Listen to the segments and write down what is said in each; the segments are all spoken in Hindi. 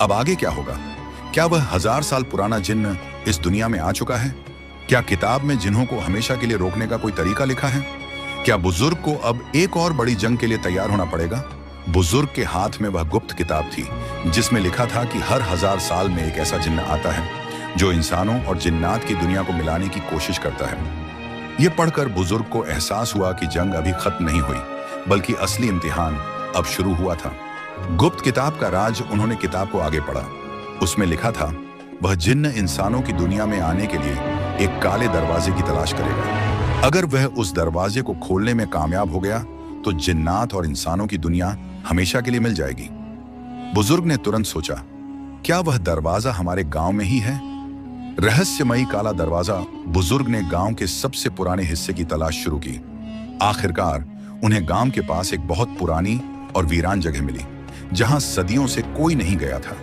अब आगे क्या होगा? क्या वह 1000 साल पुराना जिन्न इस दुनिया में आ चुका है? क्या किताब में जिन्हों को हमेशा के लिए रोकने का कोई तरीका लिखा है? क्या बुजुर्ग को अब एक और बड़ी जंग के लिए तैयार होना पड़ेगा? बुजुर्ग के हाथ में वह गुप्त किताब थी जिसमें लिखा था कि हर 1000 साल में एक ऐसा जिन्न आता है जो इंसानों और जिन्नात की दुनिया को मिलाने की कोशिश करता है। यह पढ़कर बुजुर्ग को एहसास हुआ कि जंग अभी खत्म नहीं हुई, बल्कि असली इम्तिहान अब शुरू हुआ था। गुप्त किताब का राज उन्होंने किताब को आगे पढ़ा। उसमें लिखा था, वह जिन्न इंसानों की दुनिया में आने के लिए एक काले दरवाजे की तलाश करेगा। अगर वह उस दरवाजे को खोलने में कामयाब हो गया तो जिन्नात और इंसानों की दुनिया हमेशा के लिए मिल जाएगी। बुजुर्ग ने तुरंत सोचा, क्या वह दरवाजा हमारे गांव में ही है? रहस्यमयी काला दरवाजा। बुजुर्ग ने गांव के सबसे पुराने हिस्से की तलाश शुरू की। आखिरकार उन्हें गांव के पास एक बहुत पुरानी और वीरान जगह मिली जहां सदियों से कोई नहीं गया था।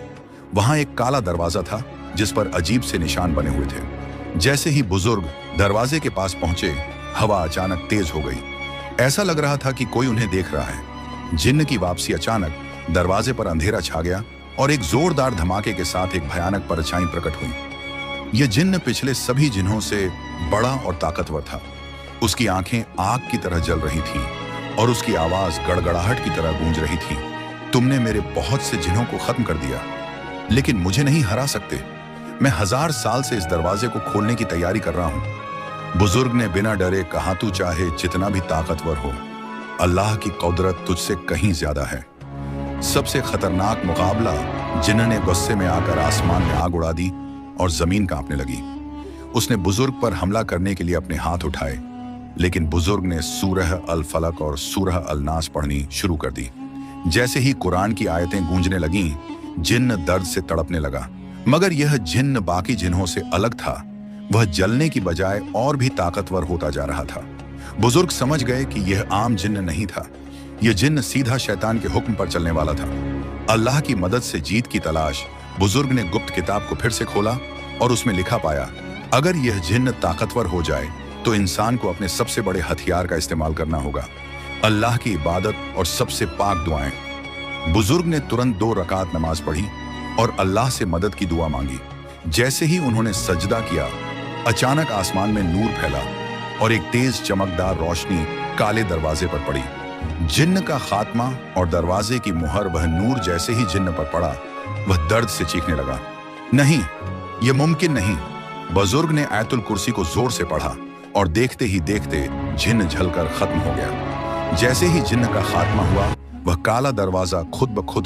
वहां एक काला दरवाजा था जिस पर अजीब से निशान बने हुए थे। जैसे ही बुजुर्ग दरवाजे के पास पहुंचे, हवा अचानक तेज हो गई। ऐसा लग रहा था कि कोई उन्हें देख रहा है। जिन्न की वापसी अचानक दरवाजे पर अंधेरा छा गया और एक जोरदार धमाके के साथ एक भयानक परछाई प्रकट हुई। यह जिन्न पिछले सभी जिन्हों से बड़ा और ताकतवर था। उसकी आंखें आग की तरह जल रही थीं और उसकी आवाज गड़गड़ाहट की तरह गूंज रही थी। तुमने मेरे बहुत से जिन्हों को खत्म कर दिया, लेकिन मुझे नहीं हरा सकते। मैं 1000 साल से इस दरवाजे को खोलने की तैयारी कर रहा हूं। बुजुर्ग ने बिना डरे कहा, तू चाहे जितना भी ताकतवर हो, अल्लाह की कुदरत तुझसे कहीं ज्यादा है। सबसे खतरनाक मुकाबला। जिन्न ने गुस्से में आकर आसमान में आग उड़ा दी और जमीन कांपने लगी। उसने बुजुर्ग पर हमला करने के लिए अपने हाथ उठाए, लेकिन बुजुर्ग ने सूरह अल फलक और सूरह अल नास पढ़नी शुरू कर दी। जैसे ही कुरान की आयतें गूंजने लगीं, जिन्न दर्द से तड़पने लगा। मगर यह जिन्न बाकी जिन्हों से अलग था। वह जलने की बजाय और भी ताकतवर होता जा रहा था। बुजुर्ग समझ गए कि यह आम जिन्न नहीं था। यह जिन्न सीधा शैतान के हुक्म पर चलने वाला था। अल्लाह की मदद से जीत की तलाश। बुजुर्ग ने गुप्त किताब को फिर से खोला और उसमें लिखा पाया, अगर यह जिन्न ताकतवर हो जाए तो इंसान को अपने सबसे बड़े हथियार का इस्तेमाल करना होगा, अल्लाह की इबादत और सबसे पाक दुआएं। बुजुर्ग ने तुरंत 2 रकात नमाज पढ़ी और अल्लाह से मदद की दुआ मांगी। जैसे ही उन्होंने सजदा किया, अचानक आसमान में नूर फैला और एक तेज चमकदार रोशनी काले दरवाजे पर पड़ी। जिन्न का खात्मा और दरवाजे की मुहर। वह नूर जैसे ही जिन्न पर पड़ा, वह दर्द से चीखने लगा। नहीं, यह मुमकिन नहीं। बुजुर्ग ने आयतुल कुर्सी को जोर से पढ़ा और देखते ही देखते जिन्न जलकर खत्म हो गया। जैसे ही जिन्न का खात्मा हुआ, वह काला दरवाजा खुद ब खुद